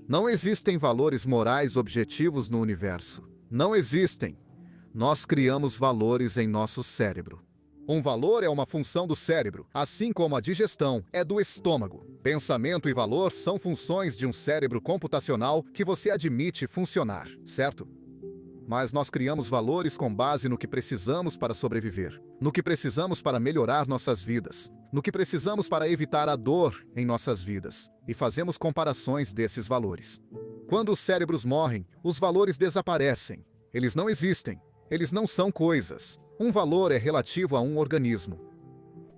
Não existem valores morais objetivos no universo. Não existem. Nós criamos valores em nosso cérebro. Um valor é uma função do cérebro, assim como a digestão é do estômago. Pensamento e valor são funções de um cérebro computacional que você admite funcionar, certo? Mas nós criamos valores com base no que precisamos para sobreviver, no que precisamos para melhorar nossas vidas, no que precisamos para evitar a dor em nossas vidas, e fazemos comparações desses valores. Quando os cérebros morrem, os valores desaparecem. Eles não existem. Eles não são coisas. Um valor é relativo a um organismo.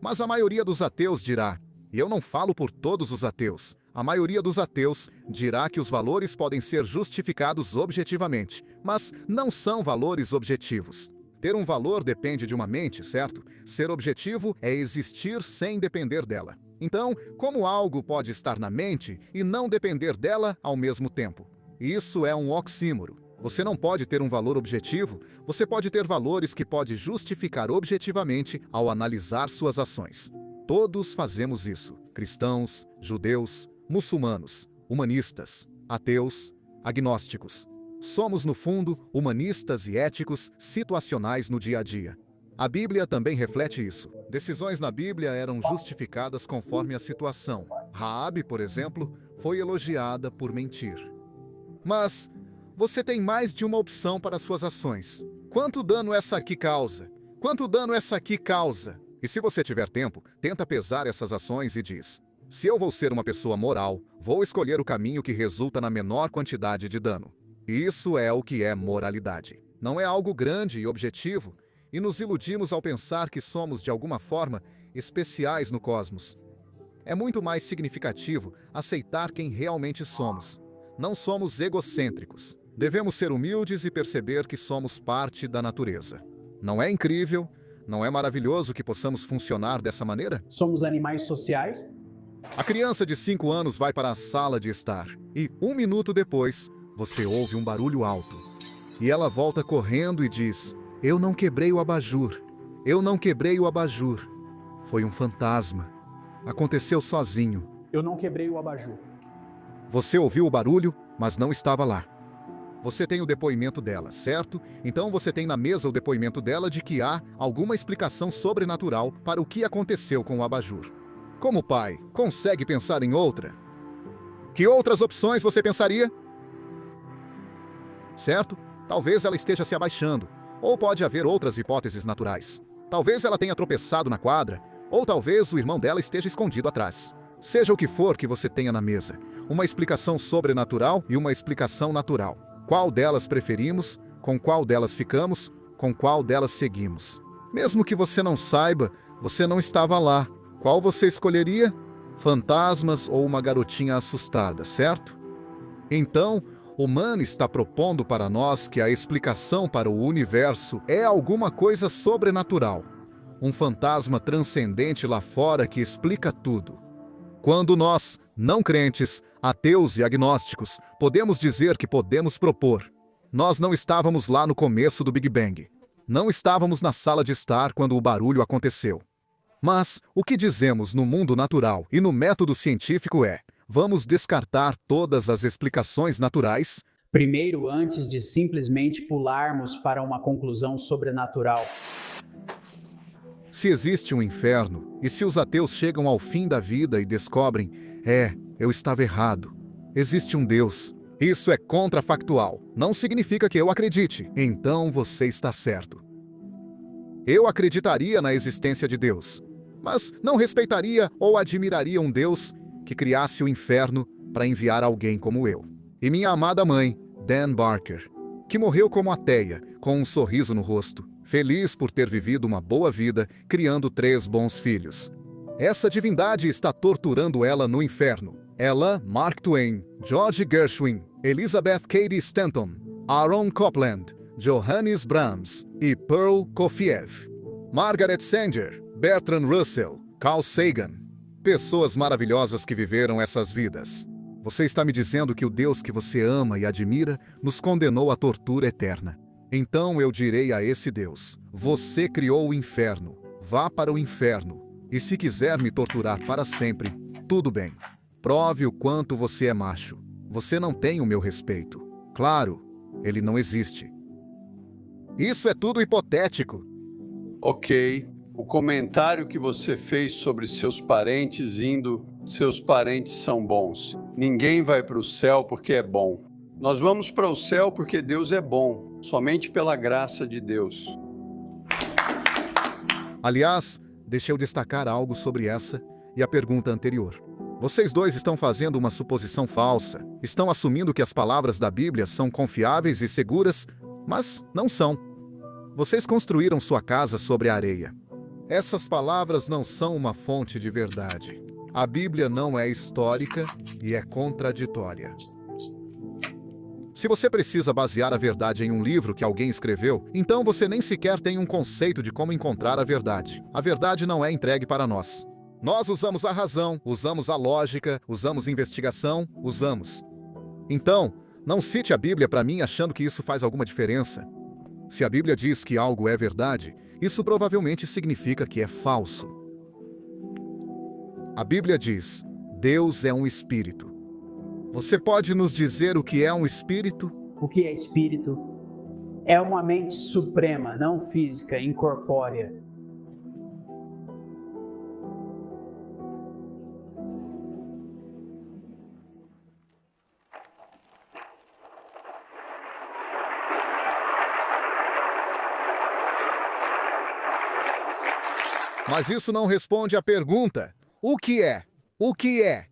Mas a maioria dos ateus dirá, e eu não falo por todos os ateus, a maioria dos ateus dirá que os valores podem ser justificados objetivamente, mas não são valores objetivos. Ter um valor depende de uma mente, certo? Ser objetivo é existir sem depender dela. Então, como algo pode estar na mente e não depender dela ao mesmo tempo? Isso é um oxímoro. Você não pode ter um valor objetivo, você pode ter valores que pode justificar objetivamente ao analisar suas ações. Todos fazemos isso. Cristãos, judeus, muçulmanos, humanistas, ateus, agnósticos. Somos, no fundo, humanistas e éticos situacionais no dia a dia. A Bíblia também reflete isso. Decisões na Bíblia eram justificadas conforme a situação. Raabe, por exemplo, foi elogiada por mentir. Mas você tem mais de uma opção para suas ações. Quanto dano essa aqui causa? Quanto dano essa aqui causa? E se você tiver tempo, tenta pesar essas ações e diz: se eu vou ser uma pessoa moral, vou escolher o caminho que resulta na menor quantidade de dano. Isso é o que é moralidade. Não é algo grande e objetivo, e nos iludimos ao pensar que somos, de alguma forma, especiais no cosmos. É muito mais significativo aceitar quem realmente somos. Não somos egocêntricos. Devemos ser humildes e perceber que somos parte da natureza. Não é incrível? Não é maravilhoso que possamos funcionar dessa maneira? Somos animais sociais. A criança de 5 anos vai para a sala de estar e, 1 minuto depois, você ouve um barulho alto. E ela volta correndo e diz: eu não quebrei o abajur. Eu não quebrei o abajur. Foi um fantasma. Aconteceu sozinho. Eu não quebrei o abajur. Você ouviu o barulho, mas não estava lá. Você tem o depoimento dela, certo? Então você tem na mesa o depoimento dela de que há alguma explicação sobrenatural para o que aconteceu com o abajur. Como pai, consegue pensar em outra? Que outras opções você pensaria? Certo? Talvez ela esteja se abaixando, ou pode haver outras hipóteses naturais. Talvez ela tenha tropeçado na quadra, ou talvez o irmão dela esteja escondido atrás. Seja o que for que você tenha na mesa, uma explicação sobrenatural e uma explicação natural. Qual delas preferimos? Com qual delas ficamos? Com qual delas seguimos? Mesmo que você não saiba, você não estava lá. Qual você escolheria? Fantasmas ou uma garotinha assustada, certo? Então, o Mann está propondo para nós que a explicação para o universo é alguma coisa sobrenatural. Um fantasma transcendente lá fora que explica tudo. Quando nós, não crentes, ateus e agnósticos, podemos dizer que podemos propor, nós não estávamos lá no começo do Big Bang. Não estávamos na sala de estar quando o barulho aconteceu. Mas o que dizemos no mundo natural e no método científico é: vamos descartar todas as explicações naturais? Primeiro, antes de simplesmente pularmos para uma conclusão sobrenatural. Se existe um inferno, e se os ateus chegam ao fim da vida e descobrem, eu estava errado, existe um Deus. Isso é contrafactual. Não significa que eu acredite. Então você está certo. Eu acreditaria na existência de Deus, mas não respeitaria ou admiraria um Deus que criasse o inferno para enviar alguém como eu. E minha amada mãe, Dan Barker, que morreu como ateia, com um sorriso no rosto, feliz por ter vivido uma boa vida, criando 3 bons filhos. Essa divindade está torturando ela no inferno. Ela, Mark Twain, George Gershwin, Elizabeth Cady Stanton, Aaron Copland, Johannes Brahms e Pearl Kofiev. Margaret Sanger, Bertrand Russell, Carl Sagan. Pessoas maravilhosas que viveram essas vidas. Você está me dizendo que o Deus que você ama e admira nos condenou à tortura eterna. Então eu direi a esse Deus: você criou o inferno, vá para o inferno. E se quiser me torturar para sempre, tudo bem. Prove o quanto você é macho. você não tem o meu respeito. Claro, ele não existe. Isso é tudo hipotético. Ok. O comentário que você fez sobre seus parentes seus parentes são bons. Ninguém vai para o céu porque é bom. Nós vamos para o céu porque Deus é bom, somente pela graça de Deus. Aliás, deixa eu destacar algo sobre essa e a pergunta anterior. Vocês dois estão fazendo uma suposição falsa. Estão assumindo que as palavras da Bíblia são confiáveis e seguras, mas não são. Vocês construíram sua casa sobre a areia. Essas palavras não são uma fonte de verdade. A Bíblia não é histórica e é contraditória. Se você precisa basear a verdade em um livro que alguém escreveu, então você nem sequer tem um conceito de como encontrar a verdade. A verdade não é entregue para nós. Nós usamos a razão, usamos a lógica, usamos investigação, usamos. Então, não cite a Bíblia para mim achando que isso faz alguma diferença. Se a Bíblia diz que algo é verdade, isso provavelmente significa que é falso. A Bíblia diz: Deus é um espírito. Você pode nos dizer o que é um espírito? O que é espírito? É uma mente suprema, não física, incorpórea. Mas isso não responde à pergunta. O que é? O que é?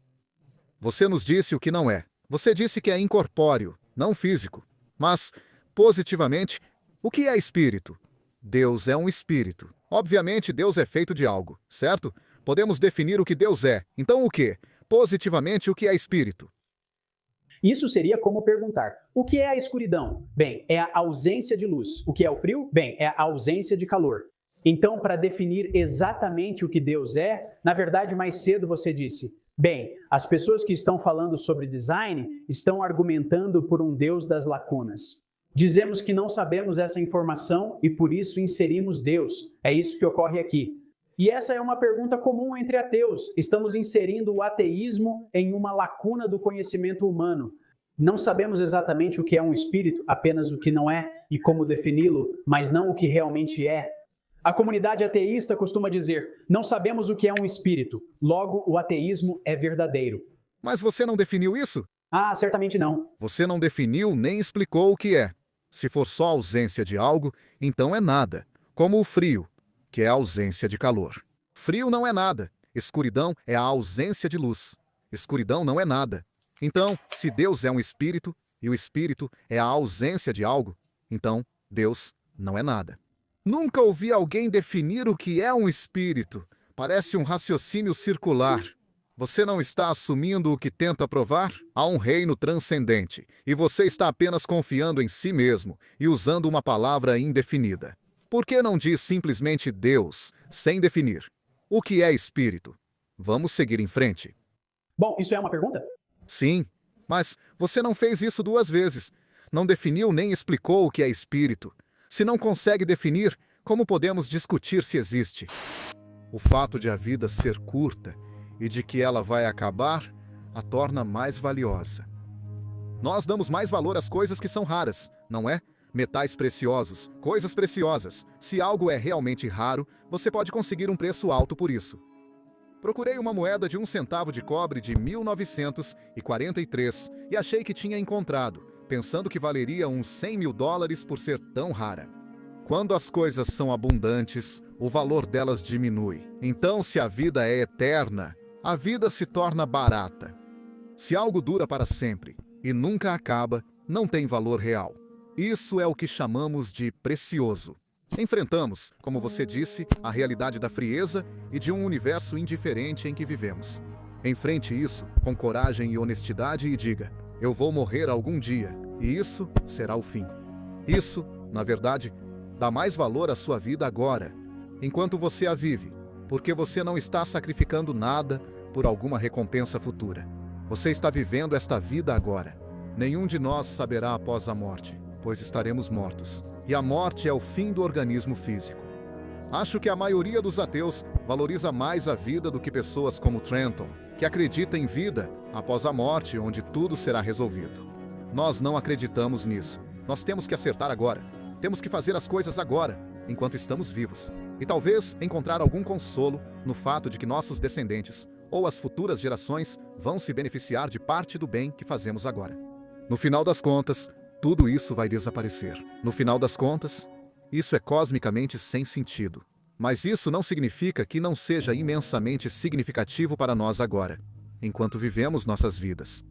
Você nos disse o que não é. Você disse que é incorpóreo, não físico. Mas, positivamente, o que é espírito? Deus é um espírito. Obviamente, Deus é feito de algo, certo? Podemos definir o que Deus é. Então, o que? Positivamente, o que é espírito? Isso seria como perguntar: o que é a escuridão? Bem, é a ausência de luz. O que é o frio? Bem, é a ausência de calor. Então, para definir exatamente o que Deus é, na verdade, mais cedo você disse: bem, as pessoas que estão falando sobre design estão argumentando por um Deus das lacunas. Dizemos que não sabemos essa informação e por isso inserimos Deus. É isso que ocorre aqui. E essa é uma pergunta comum entre ateus. Estamos inserindo o ateísmo em uma lacuna do conhecimento humano. Não sabemos exatamente o que é um espírito, apenas o que não é e como defini-lo, mas não o que realmente é. A comunidade ateísta costuma dizer: não sabemos o que é um espírito, logo o ateísmo é verdadeiro. Mas você não definiu isso? Ah, certamente não. Você não definiu nem explicou o que é. Se for só ausência de algo, então é nada. Como o frio, que é a ausência de calor. Frio não é nada. Escuridão é a ausência de luz. Escuridão não é nada. Então, se Deus é um espírito e o espírito é a ausência de algo, então Deus não é nada. Nunca ouvi alguém definir o que é um espírito. Parece um raciocínio circular. Você não está assumindo o que tenta provar? Há um reino transcendente, e você está apenas confiando em si mesmo e usando uma palavra indefinida. Por que não diz simplesmente Deus, sem definir? O que é espírito? Vamos seguir em frente. Bom, isso é uma pergunta? Sim, mas você não fez isso 2 vezes. Não definiu nem explicou o que é espírito. Se não consegue definir, como podemos discutir se existe? O fato de a vida ser curta e de que ela vai acabar a torna mais valiosa. Nós damos mais valor às coisas que são raras, não é? Metais preciosos, coisas preciosas. Se algo é realmente raro, você pode conseguir um preço alto por isso. Procurei uma moeda de 1 centavo de cobre de 1943 e achei que tinha encontrado, pensando que valeria uns $100.000 por ser tão rara. Quando as coisas são abundantes, o valor delas diminui. Então, se a vida é eterna, a vida se torna barata. Se algo dura para sempre e nunca acaba, não tem valor real. Isso é o que chamamos de precioso. Enfrentamos, como você disse, a realidade da frieza e de um universo indiferente em que vivemos. Enfrente isso com coragem e honestidade e diga: eu vou morrer algum dia, e isso será o fim. Isso, na verdade, dá mais valor à sua vida agora, enquanto você a vive, porque você não está sacrificando nada por alguma recompensa futura. Você está vivendo esta vida agora. Nenhum de nós saberá após a morte, pois estaremos mortos. E a morte é o fim do organismo físico. Acho que a maioria dos ateus valoriza mais a vida do que pessoas como Trenton, que acredita em vida após a morte, onde tudo será resolvido. Nós não acreditamos nisso. Nós temos que acertar agora. Temos que fazer as coisas agora, enquanto estamos vivos. E talvez encontrar algum consolo no fato de que nossos descendentes ou as futuras gerações vão se beneficiar de parte do bem que fazemos agora. No final das contas, tudo isso vai desaparecer. No final das contas, isso é cosmicamente sem sentido. Mas isso não significa que não seja imensamente significativo para nós agora, enquanto vivemos nossas vidas.